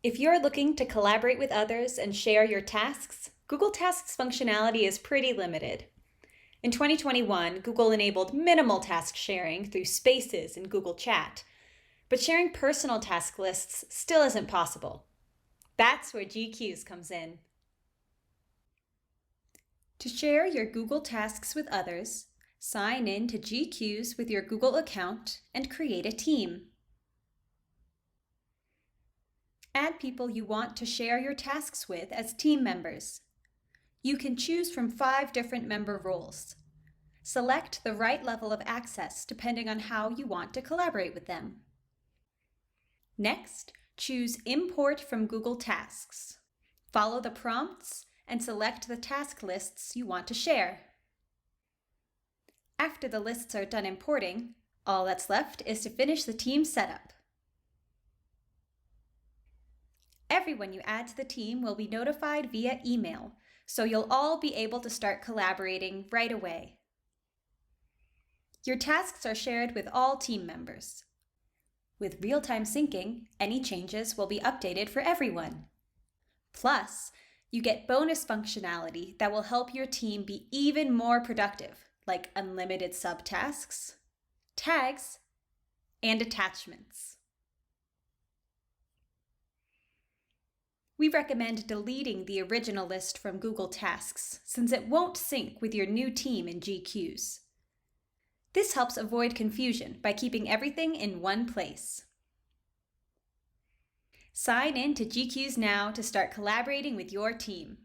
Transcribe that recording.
If you're looking to collaborate with others and share your tasks, Google Tasks functionality is pretty limited. In 2021, Google enabled minimal task sharing through Spaces and Google Chat, but sharing personal task lists still isn't possible. That's where GQueues comes in. To share your Google Tasks with others, sign in to GQueues with your Google account and create a team. Add people you want to share your tasks with as team members. You can choose from 5 different member roles. Select the right level of access depending on how you want to collaborate with them. Next, choose Import from Google Tasks. Follow the prompts and select the task lists you want to share. After the lists are done importing, all that's left is to finish the team setup. Everyone you add to the team will be notified via email, so you'll all be able to start collaborating right away. Your tasks are shared with all team members. With real-time syncing, any changes will be updated for everyone. Plus, you get bonus functionality that will help your team be even more productive, like unlimited subtasks, tags, and attachments. We recommend deleting the original list from Google Tasks since it won't sync with your new team in GQueues. This helps avoid confusion by keeping everything in one place. Sign in to GQueues now to start collaborating with your team.